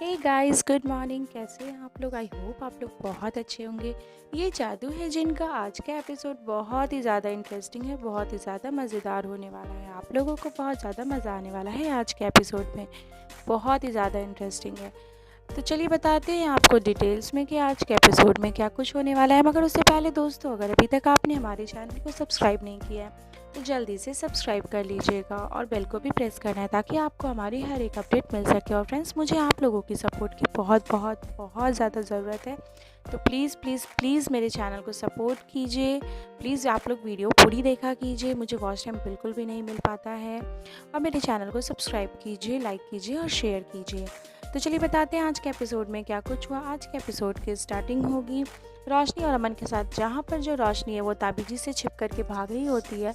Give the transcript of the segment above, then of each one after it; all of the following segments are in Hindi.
Hey guys, good morning. कैसे हैं आप लोग? आई होप आप लोग बहुत अच्छे होंगे। ये जादू है जिनका आज का एपिसोड बहुत ही ज़्यादा इंटरेस्टिंग है, बहुत ही ज़्यादा मज़ेदार होने वाला है। आप लोगों को बहुत ज़्यादा मज़ा आने वाला है आज के एपिसोड में, बहुत ही ज़्यादा इंटरेस्टिंग है। तो चलिए बताते हैं आपको डिटेल्स में कि आज के एपिसोड में क्या कुछ होने वाला है। मगर उससे पहले दोस्तों, अगर अभी तक आपने हमारे चैनल को सब्सक्राइब नहीं किया है तो जल्दी से सब्सक्राइब कर लीजिएगा और बेल को भी प्रेस करना है ताकि आपको हमारी हर एक अपडेट मिल सके। और फ्रेंड्स, मुझे आप लोगों की सपोर्ट की बहुत बहुत बहुत ज़्यादा ज़रूरत है। तो प्लीज़ प्लीज़ प्लीज़ मेरे चैनल को सपोर्ट कीजिए। प्लीज़ आप लोग वीडियो पूरी देखा कीजिए, मुझे वॉच टाइम बिल्कुल भी नहीं मिल पाता है। और मेरे चैनल को सब्सक्राइब कीजिए, लाइक कीजिए और शेयर कीजिए। तो चलिए बताते हैं आज के एपिसोड में क्या कुछ हुआ। आज के एपिसोड की स्टार्टिंग होगी रोशनी और अमन के साथ, जहाँ पर जो रोशनी है वो ताबीजी से छिप कर के भाग रही होती है।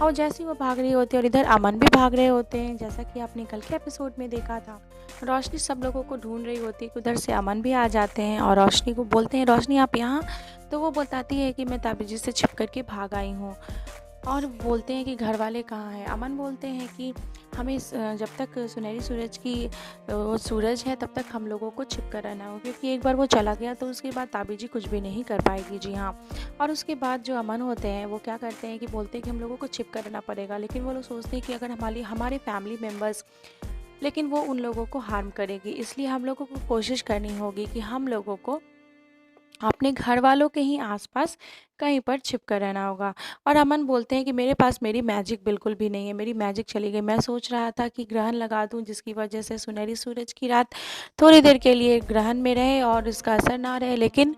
और जैसे ही वो भाग रही होती है और इधर अमन भी भाग रहे होते हैं, जैसा कि आपने कल के एपिसोड में देखा था। रोशनी सब लोगों को ढूंढ रही होती है, उधर से अमन भी आ जाते हैं और रोशनी को बोलते हैं, रोशनी आप यहाँ? तो वो बताती है कि मैं ताबीजी से छिप कर के भाग आई हूँ। और बोलते हैं कि घर वाले कहाँ हैं। अमन बोलते हैं कि हमें जब तक सुनहरी सूरज की वो सूरज है तब तक हम लोगों को छिप कर रहना होगा, क्योंकि एक बार वो चला गया तो उसके बाद ताबीजी कुछ भी नहीं कर पाएगी। जी हाँ। और उसके बाद जो अमन होते हैं वो क्या करते हैं कि बोलते हैं कि हम लोगों को छिप कर रहना पड़ेगा, लेकिन वो लोग सोचते हैं कि अगर हमारे फैमिली मेम्बर्स, लेकिन वो उन लोगों को हार्म करेगी, इसलिए हम लोगों को कोशिश करनी होगी कि हम लोगों को अपने घर वालों के ही आसपास कहीं पर छिप कर रहना होगा। और अमन बोलते हैं कि मेरे पास मेरी मैजिक बिल्कुल भी नहीं है, मेरी मैजिक चली गई। मैं सोच रहा था कि ग्रहण लगा दूं जिसकी वजह से सुनहरी सूरज की रात थोड़ी देर के लिए ग्रहण में रहे और इसका असर ना रहे, लेकिन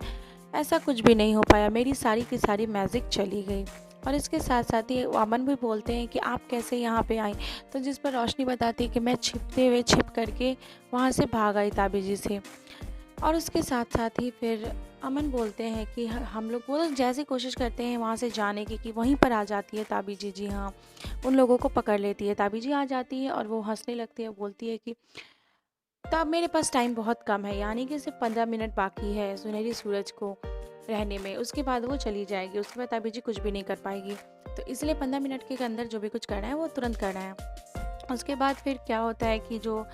ऐसा कुछ भी नहीं हो पाया। मेरी सारी की सारी मैजिक चली गई। और इसके साथ साथ ही अमन भी बोलते हैं कि आप कैसे यहाँ पे आई। तो जिस पर रोशनी बताती है कि मैं छिप करके वहाँ से भाग आई ताबीजी से। और उसके साथ साथ ही फिर अमन बोलते हैं कि हम लोग, वो लोग जैसे कोशिश करते हैं वहाँ से जाने की कि वहीं पर आ जाती है ताबीजी। जी हाँ, उन लोगों को पकड़ लेती है। ताबीजी आ जाती है और वो हंसने लगती है, बोलती है कि तब मेरे पास टाइम बहुत कम है, यानी कि सिर्फ 15 मिनट बाकी है सुनहरी सूरज को रहने में, उसके बाद वो चली जाएगी, उसके बाद ताबीजी कुछ भी नहीं कर पाएगी। तो इसलिए 15 मिनट के अंदर जो भी कुछ करना है वो तुरंत करना है। उसके बाद फिर क्या होता है कि जो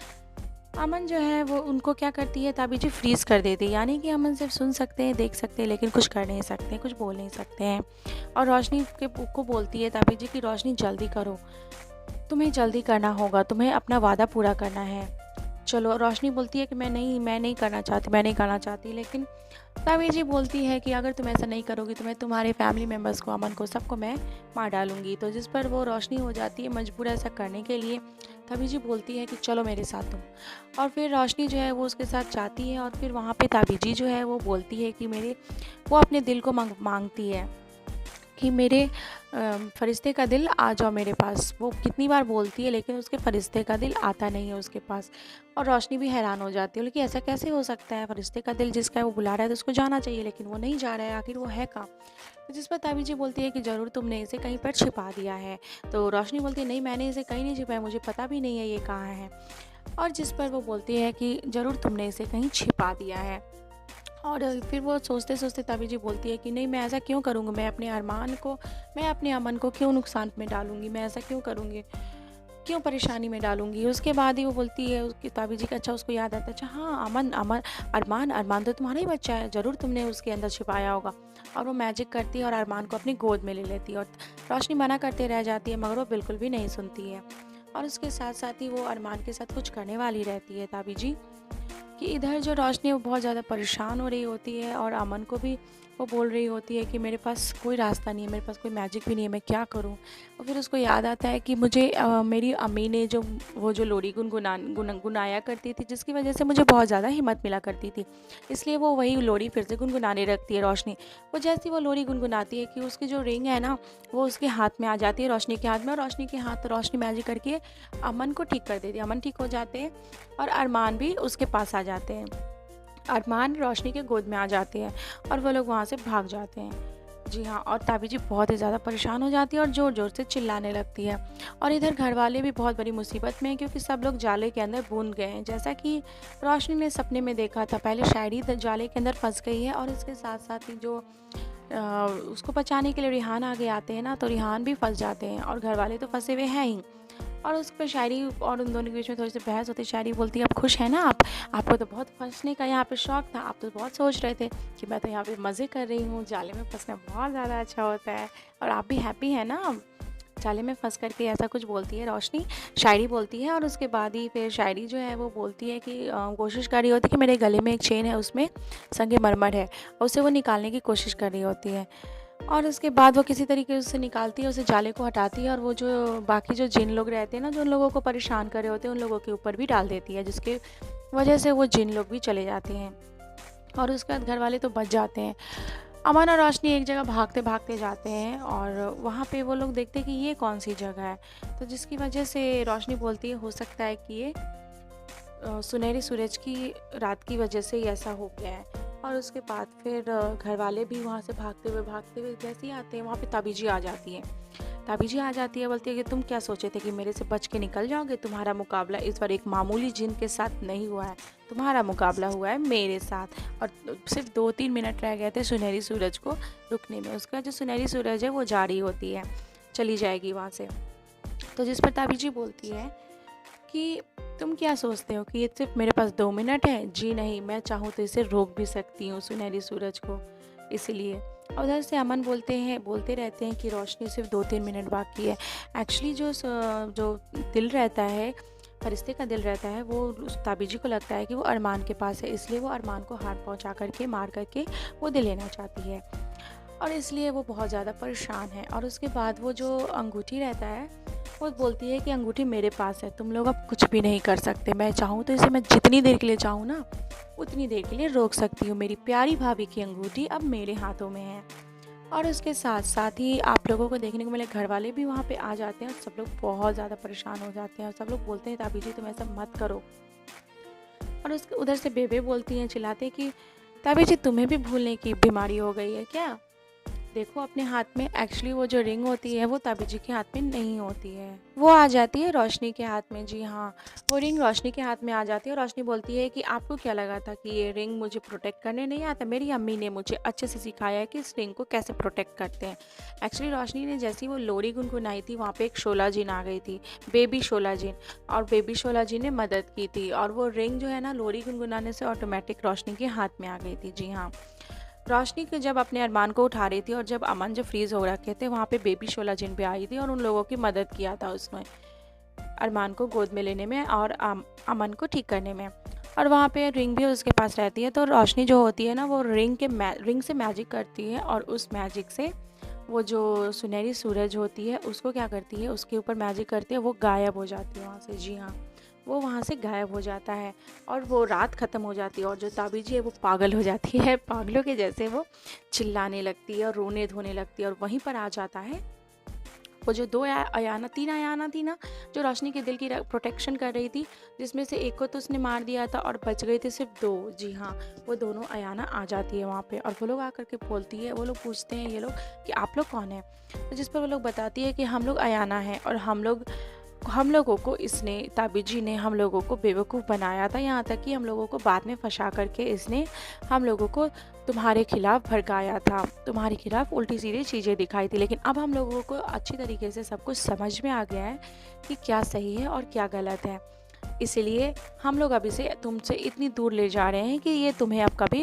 अमन जो है वो उनको क्या करती है, ताबीजी फ्रीज़ कर देती है, यानी कि अमन सिर्फ सुन सकते हैं, देख सकते हैं, लेकिन कुछ कर नहीं सकते, कुछ बोल नहीं सकते हैं। और रोशनी को बोलती है ताबीजी की रोशनी जल्दी करो, तुम्हें जल्दी करना होगा, तुम्हें अपना वादा पूरा करना है। चलो, रोशनी बोलती है कि मैं नहीं करना चाहती। लेकिन ताबीजी बोलती है कि अगर तुम ऐसा नहीं करोगी तो मैं तुम्हारे फैमिली मेम्बर्स को, अमन को, सबको मैं मार डालूंगी। तो जिस पर वो रोशनी हो जाती है मजबूर ऐसा करने के लिए। ताबीजी बोलती है कि चलो मेरे साथ तुम। और फिर रोशनी जो है वो उसके साथ जाती है और फिर वहाँ पे ताबीजी जो है वो बोलती है कि वो अपने दिल को मांगती है कि मेरे फरिश्ते का दिल आ जाओ मेरे पास। वो कितनी बार बोलती है लेकिन उसके फरिश्ते का दिल आता नहीं है उसके पास। और रोशनी भी हैरान हो जाती है, लेकिन ऐसा कैसे हो सकता है, फरिश्ते का दिल जिसका है वो बुला रहा है तो उसको जाना चाहिए, लेकिन वो नहीं जा रहा है, आखिर वो है कहाँ। तो जिस पर ताबीजी बोलती है कि ज़रूर तुमने इसे कहीं पर छिपा दिया है। तो रोशनी बोलती है नहीं, मैंने इसे कहीं नहीं छिपाया, मुझे पता भी नहीं है ये कहाँ है। और जिस पर वो बोलती है कि ज़रूर तुमने इसे कहीं छिपा दिया है। और फिर वो सोचते सोचते ताबीजी बोलती है कि नहीं, मैं ऐसा क्यों करूँगी, मैं अपने अमन को क्यों नुकसान में डालूँगी, मैं ऐसा क्यों करूँगी, क्यों परेशानी में डालूँगी। उसके बाद ही वो बोलती है उसकी ताबीजी का, अच्छा उसको याद आता है, अच्छा हाँ, अमन अमन अरमान अरमान तो तुम्हारा ही बच्चा है, ज़रूर तुमने उसके अंदर छिपाया होगा। और वो मैजिक करती है और अरमान को अपनी गोद में ले लेती है। और रोशनी मना करते रह जाती है मगर वो बिल्कुल भी नहीं सुनती है। और उसके साथ साथ ही वो अरमान के साथ कुछ करने वाली रहती है ताबीजी, कि इधर जो रोशनी है वो बहुत ज़्यादा परेशान हो रही होती है और अमन को भी वो बोल रही होती है कि मेरे पास कोई रास्ता नहीं है, मेरे पास कोई मैजिक भी नहीं है, मैं क्या करूं। और फिर उसको याद आता है कि मुझे मेरी अम्मी ने जो लोरी गुनगुनाया करती थी, जिसकी वजह से मुझे बहुत ज़्यादा हिम्मत मिला करती थी, इसलिए वो वही लोरी फिर से गुनगुनाने रखती है रोशनी। वो जैसी वो लोरी गुनगुनाती है कि उसकी जो रिंग है ना वो उसके हाथ में आ जाती है, रोशनी के हाथ में, और रोशनी मैजिक करके अमन को ठीक कर देती है। अमन ठीक हो जाते हैं और अरमान भी उसके पास आ जाते हैं। अरमान रोशनी के गोद में आ जाते हैं और वो लोग वहाँ से भाग जाते हैं। जी हाँ, और ताबीजी बहुत ही ज़्यादा परेशान हो जाती है और ज़ोर ज़ोर से चिल्लाने लगती है। और इधर घर वाले भी बहुत बड़ी मुसीबत में हैं, क्योंकि सब लोग जाले के अंदर बूंद गए हैं, जैसा कि रोशनी ने सपने में देखा था। पहले शायरी जाले के अंदर फंस गई है और इसके साथ साथ ही जो उसको बचाने के लिए रिहान आगे आते हैं ना, तो रिहान भी फंस जाते हैं और घर वाले तो फंसे हुए हैं ही। और उस पर शायरी और उन दोनों के बीच में थोड़ी सी बहस होती है। शायरी बोलती है, अब खुश है ना आप? आपको तो बहुत फंसने का यहाँ पे शौक था, आप तो बहुत सोच रहे थे कि मैं तो यहाँ पे मज़े कर रही हूँ, जाले में फंसना बहुत ज़्यादा अच्छा होता है और आप भी हैप्पी है ना जाले में फंस करके, ऐसा कुछ बोलती है रोशनी। शायरी बोलती है और उसके बाद ही फिर शायरी जो है वो बोलती है कि कोशिश कर रही होती है कि मेरे गले में एक चेन है, उसमें संगमरमर है, और उसे वो निकालने की कोशिश कर रही होती है। और उसके बाद वो किसी तरीके से उसे निकालती है, उसे जाले को हटाती है और वो जो बाकी जो जिन लोग रहते हैं ना, जो उन लोगों को परेशान कर रहे होते हैं, उन लोगों के ऊपर भी डाल देती है, जिसके वजह से वो जिन लोग भी चले जाते हैं। और उसके बाद घर वाले तो बच जाते हैं। अमन और रोशनी एक जगह भागते भागते जाते हैं और वहाँ पे वो लोग देखते हैं कि ये कौन सी जगह है, तो जिसकी वजह से रोशनी बोलती है हो सकता है कि ये सुनहरी सूरज की रात की वजह से ही ऐसा हो गया है। और उसके बाद फिर घर वाले भी वहाँ से भागते हुए जैसे ही आते हैं, वहाँ पे ताबीजी आ जाती है। ताबीजी आ जाती है, बोलती है कि तुम क्या सोचे थे कि मेरे से बच के निकल जाओगे? तुम्हारा मुकाबला इस बार एक मामूली जिन के साथ नहीं हुआ है, तुम्हारा मुकाबला हुआ है मेरे साथ। और सिर्फ 2-3 मिनट रह गए थे सुनहरी सूरज को रुकने में। उसका जो सुनहरी सूरज है वो जा रही होती है, चली जाएगी वहाँ से। तो जिस पर ताबीजी बोलती है कि तुम क्या सोचते हो कि ये सिर्फ मेरे पास 2 मिनट है? जी नहीं, मैं चाहूँ तो इसे रोक भी सकती हूँ, सुनहरी सूरज को, इसलिए। और उधर से अमन बोलते रहते हैं कि रोशनी सिर्फ 2-3 मिनट बाकी है। एक्चुअली जो दिल रहता है, फरिश्ते का दिल रहता है, वो उस ताबीजी को लगता है कि वो अरमान के पास है, इसलिए वो अरमान को हाथ पहुँचा करके मार करके वो दिल लेना चाहती है, और इसलिए वो बहुत ज़्यादा परेशान है। और उसके बाद वो जो अंगूठी रहता है, वो बोलती है कि अंगूठी मेरे पास है, तुम लोग अब कुछ भी नहीं कर सकते। मैं चाहूँ तो इसे मैं जितनी देर के लिए चाहूँ ना, उतनी देर के लिए रोक सकती हूँ। मेरी प्यारी भाभी की अंगूठी अब मेरे हाथों में है। और उसके साथ साथ ही आप लोगों को देखने को मिले, घर वाले भी वहाँ पे आ जाते हैं और सब लोग बहुत ज़्यादा परेशान हो जाते हैं और सब लोग बोलते हैं ताबीजी तुम ऐसा मत करो। और उसके उधर से बेबे बोलती हैं, चिल्लाते कि ताबीजी तुम्हें भी भूलने की बीमारी हो गई है क्या? देखो अपने हाथ में, एक्चुअली वो जो रिंग होती है वो ताबीजी के हाथ में नहीं होती है, वो आ जाती है रोशनी के हाथ में। जी हाँ, वो रिंग रोशनी के हाथ में आ जाती है और रोशनी बोलती है कि आपको क्या लगा था कि ये रिंग मुझे प्रोटेक्ट करने नहीं आता? मेरी अम्मी ने मुझे अच्छे से सिखाया है कि इस रिंग को कैसे प्रोटेक्ट करते हैं। एक्चुअली रोशनी ने जैसी वो लोरी गुनगुनाई थी, वहाँ पे एक शोला जिन आ गई थी, बेबी शोला जिन, और बेबी शोला जिन ने मदद की थी और वो रिंग जो है ना, लोरी गुनगुनाने से ऑटोमेटिक रोशनी के हाथ में आ गई थी। जी हाँ, रोशनी के जब अपने अरमान को उठा रही थी और जब अमन जो फ्रीज़ हो रखे थे, वहाँ पे बेबी शोला जिन भी आई थी और उन लोगों की मदद किया था उसने अरमान को गोद में लेने में और अमन को ठीक करने में। और वहाँ पे रिंग भी उसके पास रहती है, तो रोशनी जो होती है ना, वो रिंग से मैजिक करती है और उस मैजिक से वो जो सुनहरी सूरज होती है उसको क्या करती है, उसके ऊपर मैजिक करती है, वो गायब हो जाती है वहाँ से। जी हाँ, वो वहाँ से गायब हो जाता है और वो रात ख़त्म हो जाती है और जो ताबीजी है वो पागल हो जाती है, पागलों के जैसे वो चिल्लाने लगती है और रोने धोने लगती है। और वहीं पर आ जाता है वो जो तीन अयाना थी ना, जो रोशनी के दिल की प्रोटेक्शन कर रही थी, जिसमें से एक को तो उसने मार दिया था और बच गए थे सिर्फ 2। जी हाँ, वो दोनों अयाना आ जाती है वहाँ पे और वो लोग आकर के बोलती है, वो लोग पूछते हैं ये लोग कि आप लोग कौन हैं? तो जिस पर वो लोग बताती है कि हम लोग अयाना हैं और हम लोगों को इसने, ताबीजी ने हम लोगों को बेवकूफ़ बनाया था, यहाँ तक कि हम लोगों को बाद में फंसा करके इसने हम लोगों को तुम्हारे खिलाफ भड़काया था, तुम्हारे खिलाफ उल्टी सीधी चीज़ें दिखाई थी। लेकिन अब हम लोगों को अच्छी तरीके से सब कुछ समझ में आ गया है कि क्या सही है और क्या गलत है, इसलिए हम लोग अभी से तुमसे इतनी दूर ले जा रहे हैं कि ये तुम्हें अब कभी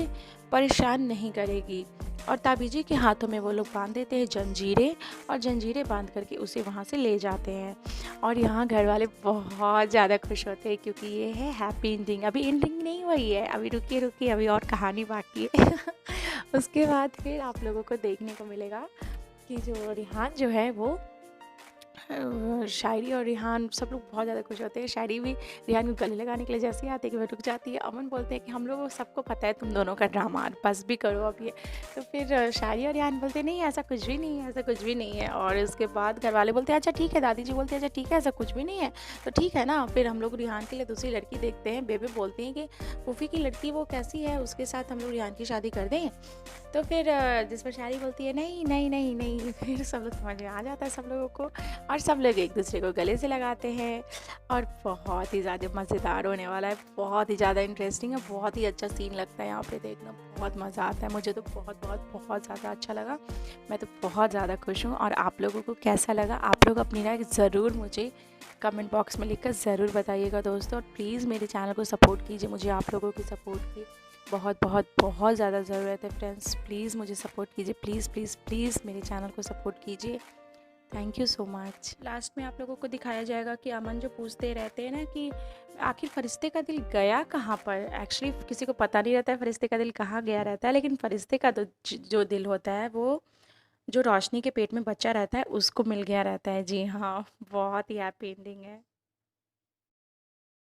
परेशान नहीं करेगी। और ताबीजी के हाथों में वो लोग बांध देते हैं जंजीरें और जंजीरें बांध करके उसे वहाँ से ले जाते हैं। और यहाँ घर वाले बहुत ज़्यादा खुश होते हैं क्योंकि ये है हैप्पी एंडिंग। अभी एंडिंग नहीं हुई है, अभी रुकिए अभी और कहानी बाकी है। उसके बाद फिर आप लोगों को देखने को मिलेगा कि जो रिहान जो है वो शायरी और रिहान सब लोग बहुत ज़्यादा खुश होते हैं। शायरी भी रिहान को गले लगाने के लिए जैसे ही आती है कि वह रुक जाती है। अमन बोलते हैं कि हम लोगों सबको पता है तुम दोनों का ड्रामा, बस भी करो अब ये। तो फिर शायरी और रिहान बोलते नहीं ऐसा कुछ भी नहीं है, ऐसा कुछ भी नहीं है। और उसके बाद घर वाले बोलते हैं अच्छा ठीक है, दादी जी बोलते हैं अच्छा ठीक है ऐसा कुछ भी नहीं है, तो ठीक है ना। फिर हम लोग रिहान के लिए दूसरी लड़की देखते हैं। बेबे बोलती हैं कि फूफी की लड़की वो कैसी है, उसके साथ हम लोग रिहान की शादी कर दें। तो फिर जिस पर शायरी बोलती है नहीं नहीं नहीं नहीं, फिर सब लोग समझ में आ जाता है सब लोगों को। और सब लोग एक दूसरे को गले से लगाते हैं और बहुत ही ज़्यादा मज़ेदार होने वाला है, बहुत ही ज़्यादा इंटरेस्टिंग है, बहुत ही अच्छा सीन लगता है यहाँ पे देखना, बहुत मज़ा आता है। मुझे तो बहुत बहुत बहुत ज़्यादा अच्छा लगा, मैं तो बहुत ज़्यादा खुश हूँ। और आप लोगों को कैसा लगा, आप लोग अपनी राय ज़रूर मुझे कमेंट बॉक्स में लिखकर ज़रूर बताइएगा दोस्तों। और प्लीज़ मेरे चैनल को सपोर्ट कीजिए, मुझे आप लोगों की सपोर्ट की बहुत बहुत बहुत ज़्यादा ज़रूरत है फ्रेंड्स। प्लीज़ मुझे सपोर्ट कीजिए, प्लीज़ प्लीज़ प्लीज़ मेरे चैनल को सपोर्ट कीजिए। Thank you so much. Last में आप लोगों को दिखाया जाएगा कि अमन जो पूछते रहते हैं ना कि आखिर फरिश्ते का दिल गया कहाँ पर। एक्चुअली किसी को पता नहीं रहता है फरिश्ते का दिल कहाँ गया रहता है, लेकिन फरिश्ते का तो जो दिल होता है वो जो रोशनी के पेट में बच्चा रहता है उसको मिल गया रहता है। जी हाँ, बहुत ही हैप्पी एंडिंग है।